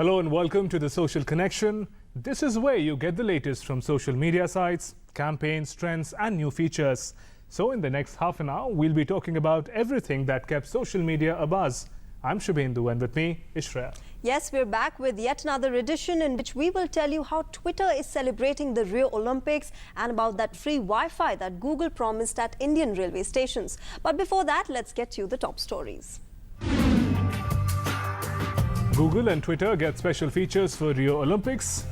Hello and welcome to the Social Connection. This is where you get the latest from social media sites, campaigns, trends and new features. So in the next half an hour, we'll be talking about everything that kept social media abuzz. I'm Shubhendu and with me, Ishra. Yes, we're back with yet another edition in which we will tell you how Twitter is celebrating the Rio Olympics and about that free Wi-Fi that Google promised at Indian railway stations. But before that, let's get you the top stories. Google and Twitter get special features for Rio Olympics.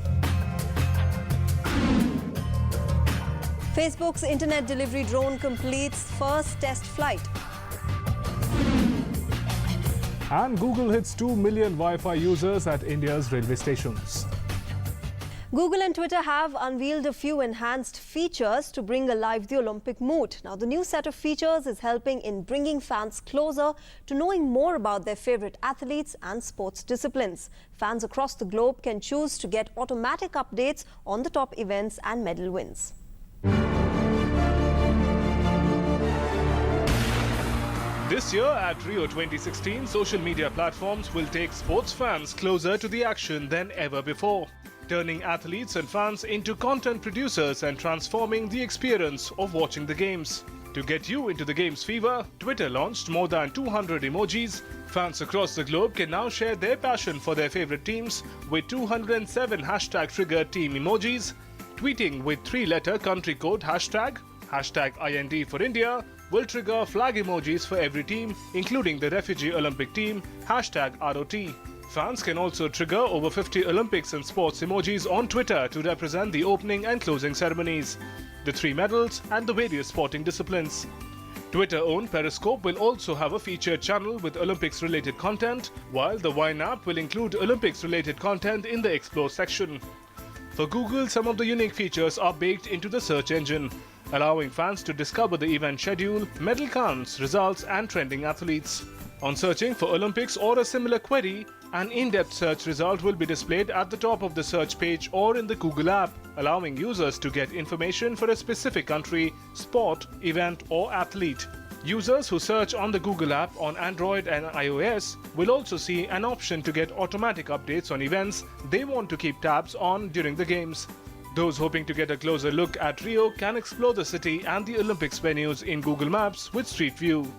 Facebook's internet delivery drone completes first test flight. And Google hits 2 million Wi-Fi users at India's railway stations. Google and Twitter have unveiled a few enhanced features to bring alive the Olympic mood. Now, the new set of features is helping in bringing fans closer to knowing more about their favorite athletes and sports disciplines. Fans across the globe can choose to get automatic updates on the top events and medal wins. This year at Rio 2016, social media platforms will take sports fans closer to the action than ever before, turning athletes and fans into content producers and transforming the experience of watching the games. To get you into the game's fever, Twitter launched more than 200 emojis. Fans across the globe can now share their passion for their favorite teams with 207 hashtag-triggered team emojis, tweeting with 3-letter country code hashtag IND for India, will trigger flag emojis for every team, including the refugee Olympic team, hashtag ROT. Fans can also trigger over 50 Olympics and sports emojis on Twitter to represent the opening and closing ceremonies, the 3 medals and the various sporting disciplines. Twitter-owned Periscope will also have a featured channel with Olympics-related content, while the Vine app will include Olympics-related content in the Explore section. For Google, some of the unique features are baked into the search engine, allowing fans to discover the event schedule, medal counts, results and trending athletes. On searching for Olympics or a similar query, an in-depth search result will be displayed at the top of the search page or in the Google app, allowing users to get information for a specific country, sport, event or athlete. Users who search on the Google app on Android and iOS will also see an option to get automatic updates on events they want to keep tabs on during the games. Those hoping to get a closer look at Rio can explore the city and the Olympics venues in Google Maps with Street View.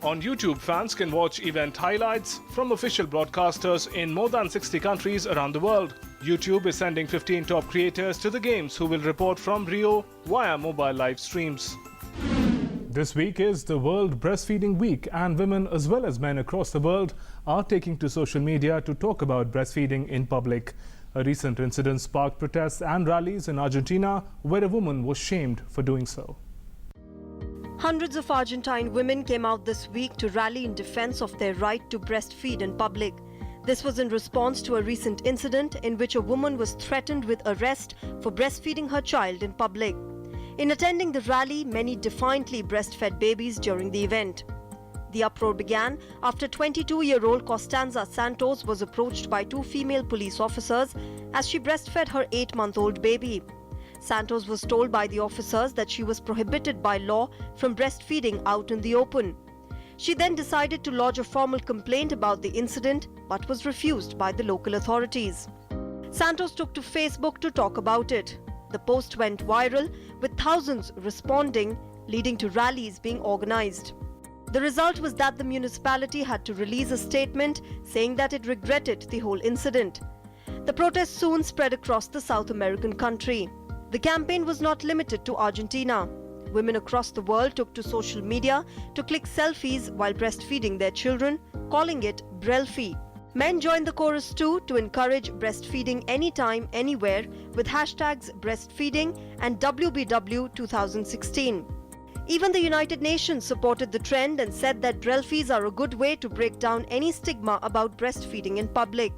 On YouTube, fans can watch event highlights from official broadcasters in more than 60 countries around the world. YouTube is sending 15 top creators to the games who will report from Rio via mobile live streams. This week is the World Breastfeeding Week, and women as well as men across the world are taking to social media to talk about breastfeeding in public. A recent incident sparked protests and rallies in Argentina, where a woman was shamed for doing so. Hundreds of Argentine women came out this week to rally in defense of their right to breastfeed in public. This was in response to a recent incident in which a woman was threatened with arrest for breastfeeding her child in public. In attending the rally, many defiantly breastfed babies during the event. The uproar began after 22-year-old Costanza Santos was approached by 2 female police officers as she breastfed her 8-month-old baby. Santos was told by the officers that she was prohibited by law from breastfeeding out in the open. She then decided to lodge a formal complaint about the incident but was refused by the local authorities. Santos took to Facebook to talk about it. The post went viral, with thousands responding, leading to rallies being organized. The result was that the municipality had to release a statement saying that it regretted the whole incident. The protest soon spread across the South American country. The campaign was not limited to Argentina. Women across the world took to social media to click selfies while breastfeeding their children, calling it Brelfie. Men joined the chorus too to encourage breastfeeding anytime, anywhere with hashtags breastfeeding and WBW 2016. Even the United Nations supported the trend and said that Brelfies are a good way to break down any stigma about breastfeeding in public.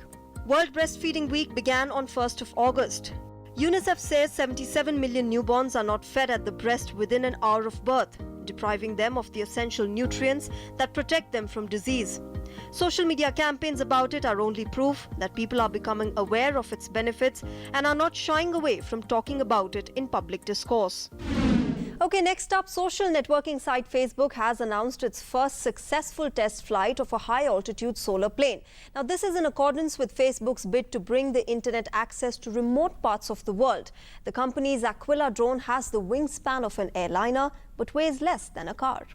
World Breastfeeding Week began on 1st of August. UNICEF says 77 million newborns are not fed at the breast within an hour of birth, depriving them of the essential nutrients that protect them from disease. Social media campaigns about it are only proof that people are becoming aware of its benefits and are not shying away from talking about it in public discourse. Okay, next up, social networking site Facebook has announced its first successful test flight of a high-altitude solar plane. Now, this is in accordance with Facebook's bid to bring the internet access to remote parts of the world. The company's Aquila drone has the wingspan of an airliner but weighs less than a car.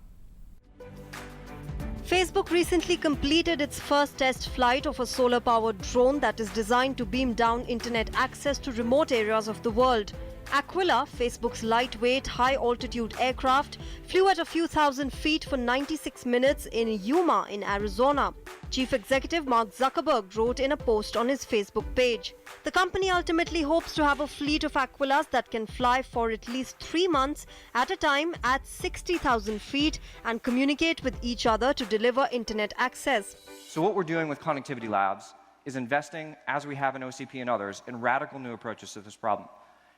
Facebook recently completed its first test flight of a solar-powered drone that is designed to beam down internet access to remote areas of the world. Aquila, Facebook's lightweight, high-altitude aircraft, flew at a few thousand feet for 96 minutes in Yuma in Arizona. Chief Executive Mark Zuckerberg wrote in a post on his Facebook page. The company ultimately hopes to have a fleet of Aquilas that can fly for at least 3 months at a time at 60,000 feet and communicate with each other to deliver internet access. So what we're doing with Connectivity Labs is investing, as we have in OCP and others, in radical new approaches to this problem.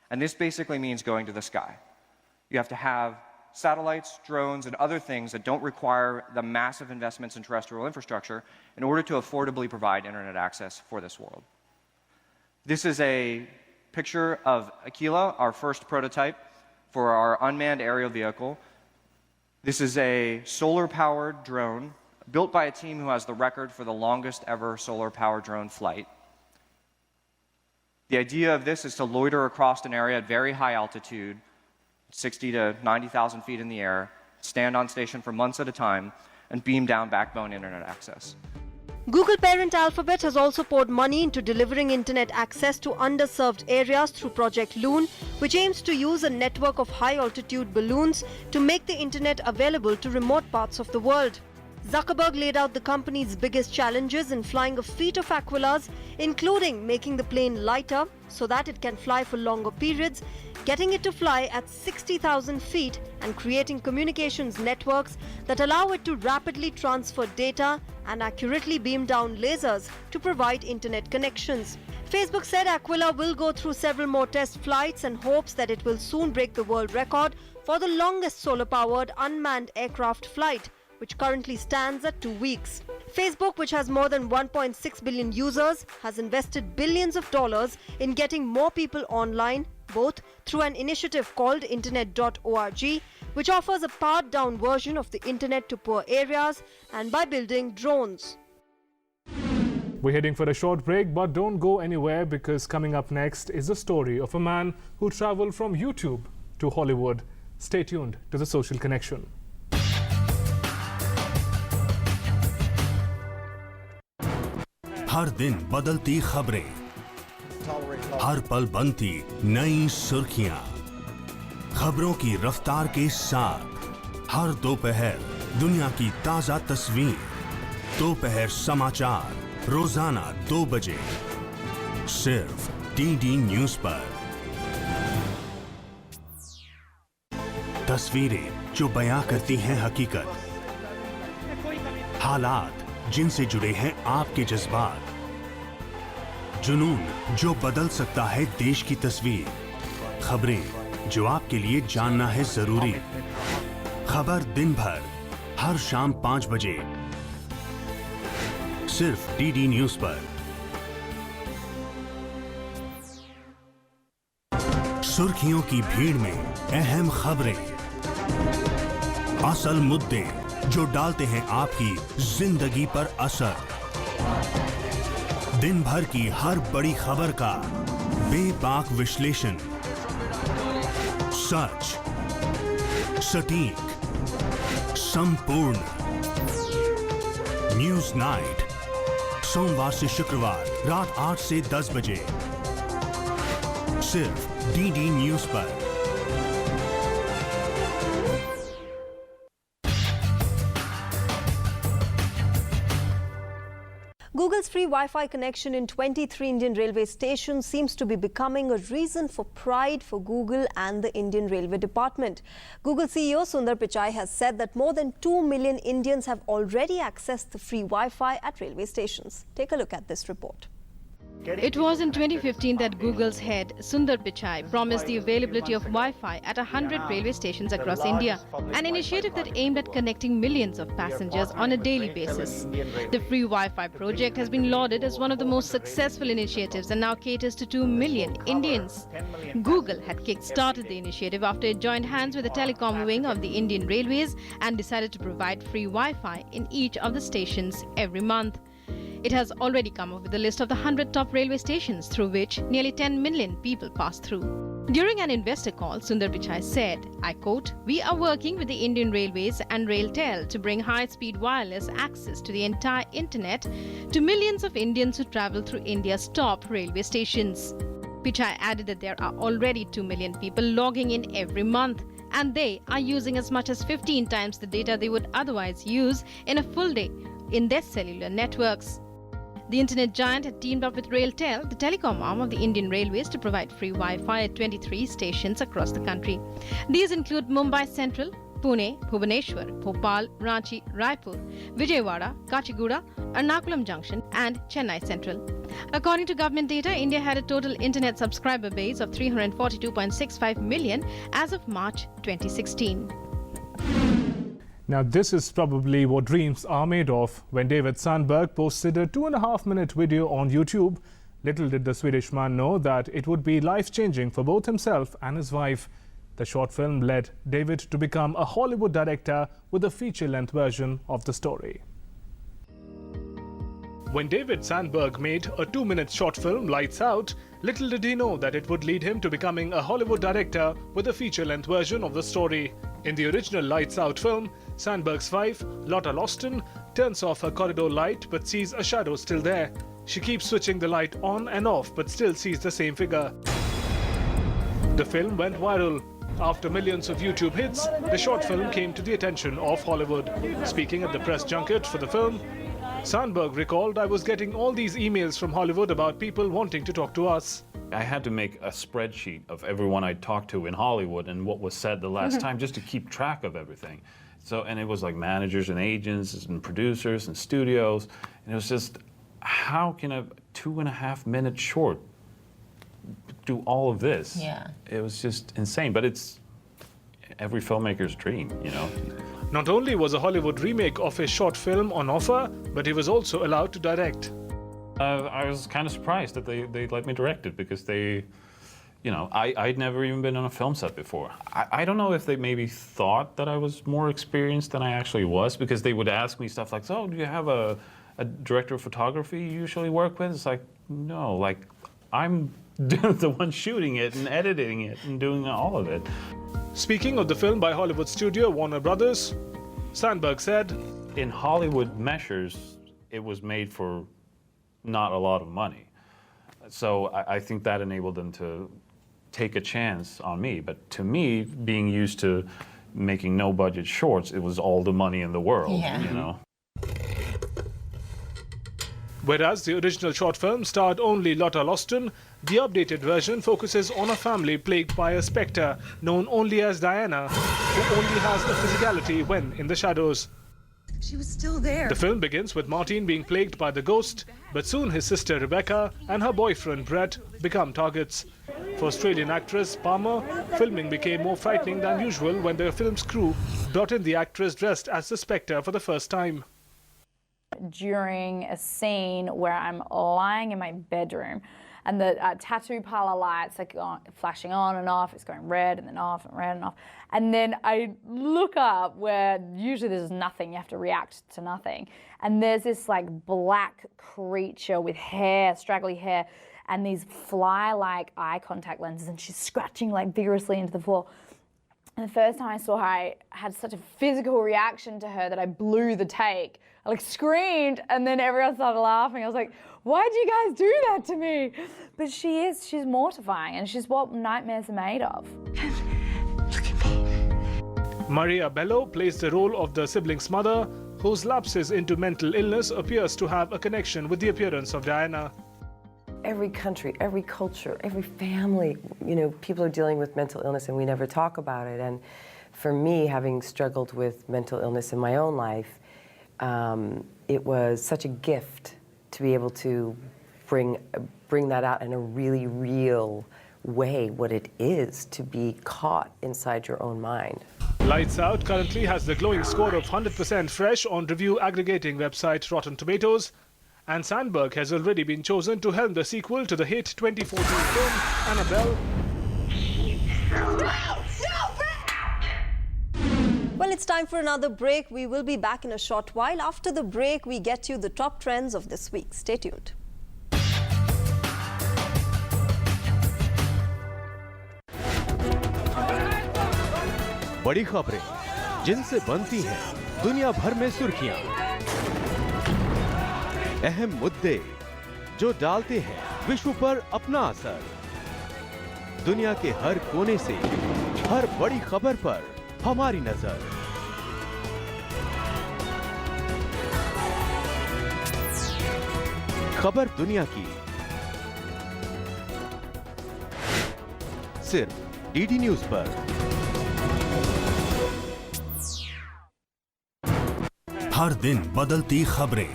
And this basically means going to the sky. You have to have satellites, drones, and other things that don't require the massive investments in terrestrial infrastructure in order to affordably provide internet access for this world. This is a picture of Aquila, our first prototype for our unmanned aerial vehicle. This is a solar-powered drone built by a team who has the record for the longest ever solar-powered drone flight. The idea of this is to loiter across an area at very high altitude, 60 to 90,000 feet in the air, stand on station for months at a time, and beam down backbone internet access. Google parent Alphabet has also poured money into delivering internet access to underserved areas through Project Loon, which aims to use a network of high-altitude balloons to make the internet available to remote parts of the world. Zuckerberg laid out the company's biggest challenges in flying a fleet of Aquilas, including making the plane lighter so that it can fly for longer periods, getting it to fly at 60,000 feet, and creating communications networks that allow it to rapidly transfer data and accurately beam down lasers to provide internet connections. Facebook said Aquila will go through several more test flights and hopes that it will soon break the world record for the longest solar-powered unmanned aircraft flight, which currently stands at 2 weeks. Facebook, which has more than 1.6 billion users, has invested billions of dollars in getting more people online, both through an initiative called internet.org, which offers a powered-down version of the internet to poor areas, and by building drones. We're heading for a short break, but don't go anywhere, because coming up next is the story of a man who traveled from YouTube to Hollywood. Stay tuned to The Social Connection. हर दिन बदलती खबरें, हर पल बनती नई सुर्खियां, खबरों की रफ्तार के साथ हर दोपहर दुनिया की ताजा तस्वीर। दोपहर समाचार रोजाना 2 बजे सिर्फ डीडी न्यूज पर। तस्वीरें जो बयां करती हैं हकीकत, हालात जिनसे जुड़े हैं आपके जज्बात, जुनून जो बदल सकता है देश की तस्वीर, खबरें जो आपके लिए जानना है जरूरी। खबर दिन भर हर शाम 5 बजे सिर्फ डीडी न्यूज पर। सुर्खियों की भीड़ में अहम खबरें, असल मुद्दे जो डालते हैं आपकी जिंदगी पर असर। दिन भर की हर बड़ी खबर का बेबाक विश्लेषण, सच, सटीक, संपूर्ण। न्यूज नाइट, सोमवार से शुक्रवार रात 8 से 10 बजे सिर्फ डीडी न्यूज पर। Google's free Wi-Fi connection in 23 Indian railway stations seems to be becoming a reason for pride for Google and the Indian Railway Department. Google CEO Sundar Pichai has said that more than 2 million Indians have already accessed the free Wi-Fi at railway stations. Take a look at this report. It was in 2015 that Google's head, Sundar Pichai, promised the availability of Wi-Fi at 100 railway stations across India, an initiative that aimed at connecting millions of passengers on a daily basis. The free Wi-Fi project has been lauded as one of the most successful initiatives and now caters to 2 million Indians. Google had kick-started the initiative after it joined hands with the telecom wing of the Indian Railways and decided to provide free Wi-Fi in each of the stations every month. It has already come up with a list of the 100 top railway stations through which nearly 10 million people pass through. During an investor call, Sundar Pichai said, I quote, "We are working with the Indian Railways and RailTel to bring high-speed wireless access to the entire internet to millions of Indians who travel through India's top railway stations." Pichai added that there are already 2 million people logging in every month, and they are using as much as 15 times the data they would otherwise use in a full day in their cellular networks. The internet giant had teamed up with RailTel, the telecom arm of the Indian Railways, to provide free Wi-Fi at 23 stations across the country. These include Mumbai Central, Pune, Bhubaneswar, Bhopal, Ranchi, Raipur, Vijayawada, Kachigoda, Ernakulam Junction and Chennai Central. According to government data, India had a total internet subscriber base of 342.65 million as of March 2016. Now, this is probably what dreams are made of. When David Sandberg posted a 2.5-minute video on YouTube, little did the Swedish man know that it would be life-changing for both himself and his wife. The short film led David to become a Hollywood director with a feature-length version of the story. When David Sandberg made a 2-minute short film, Lights Out, little did he know that it would lead him to becoming a Hollywood director with a feature-length version of the story. In the original Lights Out film, Sandberg's wife, Lotta Loston, turns off her corridor light but sees a shadow still there. She keeps switching the light on and off but still sees the same figure. The film went viral. After millions of YouTube hits, the short film came to the attention of Hollywood. Speaking at the press junket for the film, Sandberg recalled, "I was getting all these emails from Hollywood about people wanting to talk to us. I had to make a spreadsheet of everyone I talked to in Hollywood and what was said the last time just to keep track of everything. So, and it was like managers and agents and producers and studios. And it was just, how can a 2.5-minute short do all of this? Yeah. It was just insane, but it's every filmmaker's dream, you know? Not only was a Hollywood remake of his short film on offer, but he was also allowed to direct. I was kind of surprised that they let me direct it because they, you know, I'd never even been on a film set before. I don't know if they maybe thought that I was more experienced than I actually was, because they would ask me stuff like, "So, do you have a director of photography you usually work with?" It's like, no, like I'm the one shooting it and editing it and doing all of it. Speaking of the film by Hollywood studio Warner Brothers, Sandberg said, "In Hollywood measures, it was made for not a lot of money. So I think that enabled them to take a chance on me. But to me, being used to making no-budget shorts, it was all the money in the world, you know." Whereas the original short film starred only Lotta Loston, the updated version focuses on a family plagued by a spectre known only as Diana, who only has a physicality when in the shadows. She was still there. The film begins with Martin being plagued by the ghost, but soon his sister Rebecca and her boyfriend Brett become targets. For Australian actress Palmer, filming became more frightening than usual when the film's crew brought in the actress dressed as the spectre for the first time. During a scene where I'm lying in my bedroom and the tattoo parlor lights are flashing on and off, it's going red and then off and red and off. And then I look up where usually there's nothing, you have to react to nothing. And there's this like black creature with hair, straggly hair, and these fly-like eye contact lenses, and she's scratching like vigorously into the floor. And the first time I saw her, I had such a physical reaction to her that I blew the take. I like screamed, and then everyone started laughing. I was like, why'd you guys do that to me? But she's mortifying, and she's what nightmares are made of. Look at me. Maria Bello plays the role of the sibling's mother, whose lapses into mental illness appears to have a connection with the appearance of Diana. Every country, every culture, every family, you know, people are dealing with mental illness and we never talk about it. And for me, having struggled with mental illness in my own life, it was such a gift to be able to bring that out in a really real way, what it is to be caught inside your own mind. Lights Out currently has the glowing score of 100% fresh on review aggregating website Rotten Tomatoes, and Sandberg has already been chosen to helm the sequel to the hit 2014 film Annabelle. Well, it's time for another break. We will be back in a short while. After the break, we get you the top trends of this week. Stay tuned. बड़ी खबरें जिनसे बनती हैं दुनिया भर में सुर्खियां, अहम मुद्दे जो डालते हैं विश्व पर अपना असर, दुनिया के हर कोने से हर बड़ी खबर पर हमारी नजर। खबर दुनिया की सिर्फ डीडी न्यूज पर। हर दिन बदलती खबरें,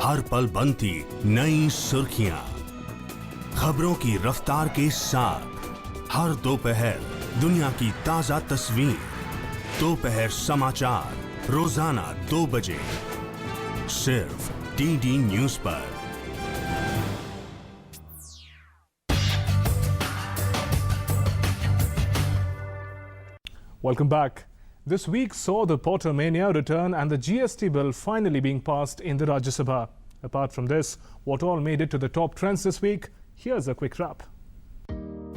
हर पल बनती नई सुर्खियां, खबरों की रफ्तार के साथ हर दोपहर दुनिया की ताजा तस्वीर। दोपहर समाचार रोजाना 2 बजे सिर्फ डीडी न्यूज पर। Welcome back. This week saw the Porter mania return and the GST bill finally being passed in the Rajya Sabha. Apart from this, what all made it to the top trends this week? Here's a quick wrap.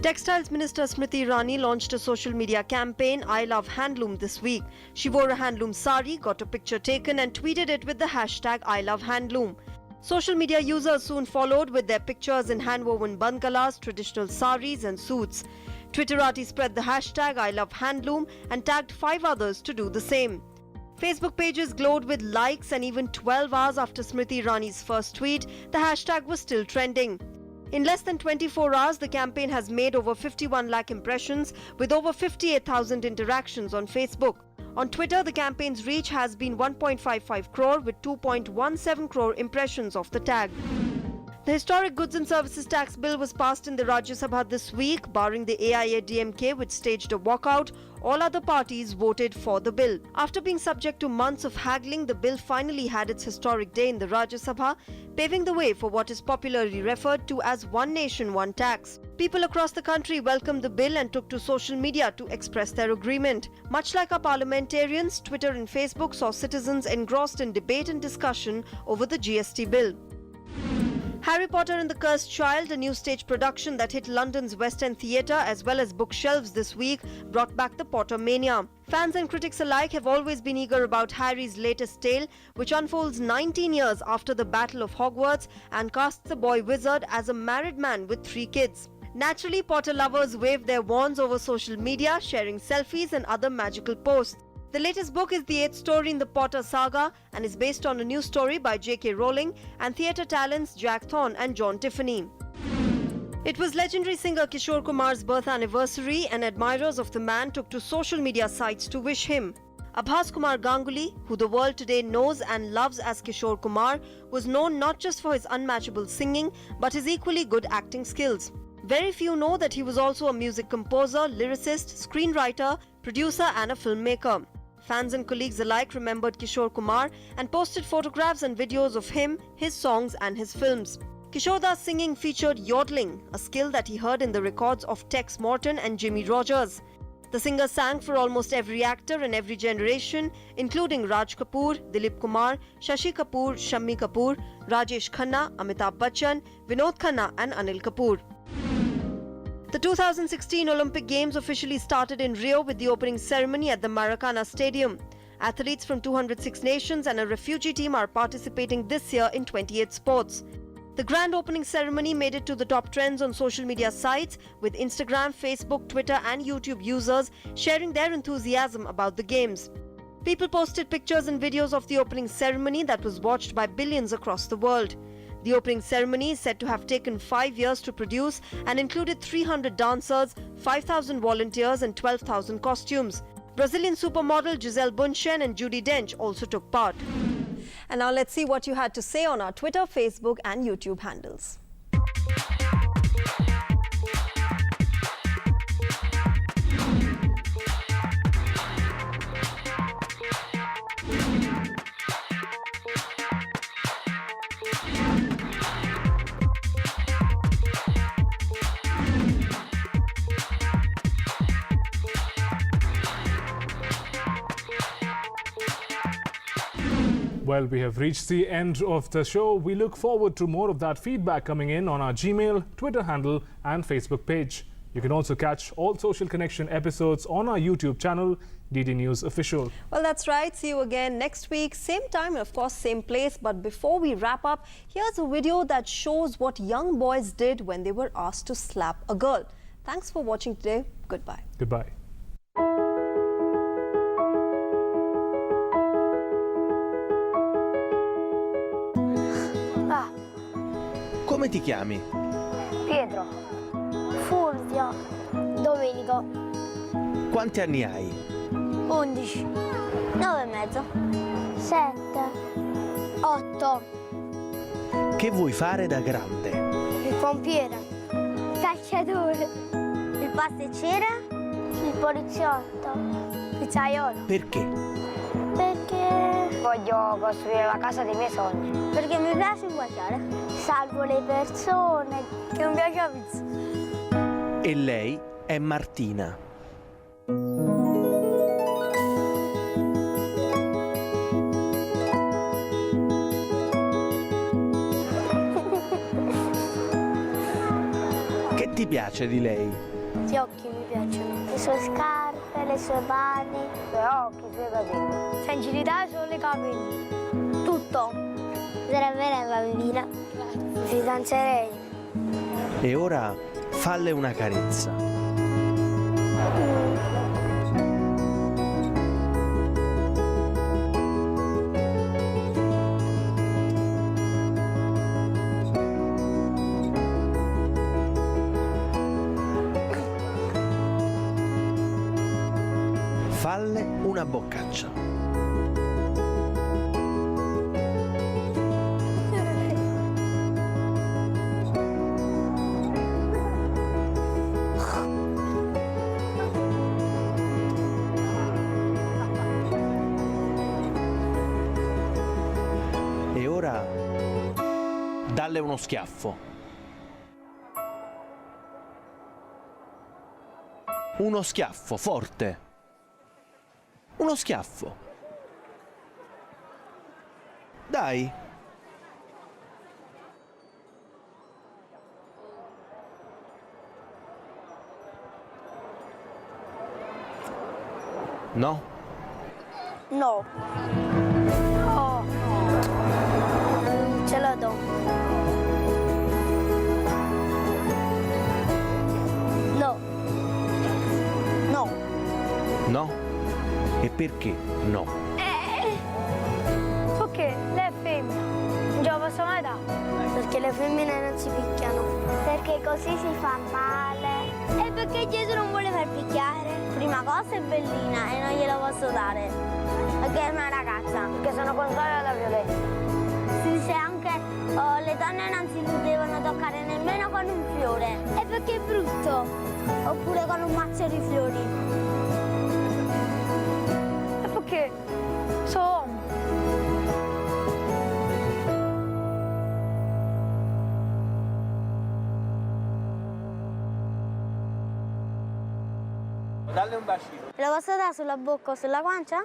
Textiles Minister Smriti Irani launched a social media campaign, I Love Handloom, this week. She wore a handloom sari, got a picture taken and tweeted it with the hashtag I Love Handloom. Social media users soon followed with their pictures in hand-woven bandgalas, traditional saris and suits. Twitterati spread the hashtag I Love Handloom and tagged 5 others to do the same. Facebook pages glowed with likes, and even 12 hours after Smriti Irani's first tweet, the hashtag was still trending. In less than 24 hours, the campaign has made over 51 lakh impressions with over 58,000 interactions on Facebook. On Twitter, the campaign's reach has been 1.55 crore with 2.17 crore impressions of the tag. The historic Goods and Services Tax Bill was passed in the Rajya Sabha this week. Barring the AIADMK, which staged a walkout, all other parties voted for the bill. After being subject to months of haggling, the bill finally had its historic day in the Rajya Sabha, paving the way for what is popularly referred to as One Nation, One Tax. People across the country welcomed the bill and took to social media to express their agreement. Much like our parliamentarians, Twitter and Facebook saw citizens engrossed in debate and discussion over the GST bill. Harry Potter and the Cursed Child, a new stage production that hit London's West End Theatre as well as bookshelves this week, brought back the Potter mania. Fans and critics alike have always been eager about Harry's latest tale, which unfolds 19 years after the Battle of Hogwarts and casts the boy wizard as a married man with 3 kids. Naturally, Potter lovers waved their wands over social media, sharing selfies and other magical posts. The latest book is the 8th story in the Potter saga and is based on a new story by J.K. Rowling and theatre talents Jack Thorne and John Tiffany. It was legendary singer Kishore Kumar's birth anniversary, and admirers of the man took to social media sites to wish him. Abhas Kumar Ganguly, who the world today knows and loves as Kishore Kumar, was known not just for his unmatchable singing but his equally good acting skills. Very few know that he was also a music composer, lyricist, screenwriter, producer and a filmmaker. Fans and colleagues alike remembered Kishore Kumar and posted photographs and videos of him, his songs and his films. Kishore Das singing featured yodeling, a skill that he heard in the records of Tex Morton and Jimmy Rogers. The singer sang for almost every actor in every generation, including Raj Kapoor, Dilip Kumar, Shashi Kapoor, Shammi Kapoor, Rajesh Khanna, Amitabh Bachchan, Vinod Khanna and Anil Kapoor. The 2016 Olympic Games officially started in Rio with the opening ceremony at the Maracana Stadium. Athletes from 206 nations and a refugee team are participating this year in 28 sports. The grand opening ceremony made it to the top trends on social media sites, with Instagram, Facebook, Twitter and YouTube users sharing their enthusiasm about the Games. People posted pictures and videos of the opening ceremony that was watched by billions across the world. The opening ceremony is said to have taken 5 years to produce and included 300 dancers, 5,000 volunteers and 12,000 costumes. Brazilian supermodel Gisele Bündchen and Judi Dench also took part. And now let's see what you had to say on our Twitter, Facebook and YouTube handles. Well, we have reached the end of the show. We look forward to more of that feedback coming in on our Gmail, Twitter handle and Facebook page. You can also catch all Social Connection episodes on our YouTube channel, DD News Official. Well, that's right. See you again next week, same time and of course same place. But before we wrap up, here's a video that shows what young boys did when they were asked to slap a girl. Thanks for watching today. Goodbye. Goodbye. Come ti chiami? Pietro, Fulvio, Domenico, Quanti anni hai? 11, 9 e mezzo, 7, 8, Che vuoi fare da grande? il pompiere, il calciatore, il pasticcere, il poliziotto, il pizzaiolo. Perché? Perché voglio costruire la casa dei miei sogni. Perché mi piace inguagliare. Salvo le persone. Che non piace la pizza. E lei è Martina. Che ti piace di lei? Gli occhi mi piacciono. Le sue scarpe, le sue mani, i suoi occhi, i suoi capelli. Sensibilità solo i capelli. Tutto. Sarebbe lei bambina. Mi fidanzerei. E ora falle una carezza. Falle una boccaccia. E ora dalle uno schiaffo. Uno schiaffo forte. Uno schiaffo. Dai. No? No. No. Non ce la do. No. No. No? E perché no? Perché lei è femmina. Non ce la posso mai dare. Perché le femmine non si picchiano. Perché così si fa male. E perché Gesù non vuole far picchiare. Prima cosa è bellina e non gliela posso dare. Perché è una ragazza. Perché sono contraria alla violenza. Si dice anche le donne non si devono toccare nemmeno con un fiore. E perché è brutto. Oppure con un mazzo di fiori. E perché sono uomo. Dalle un bacino. Lo posso dare sulla bocca o sulla guancia?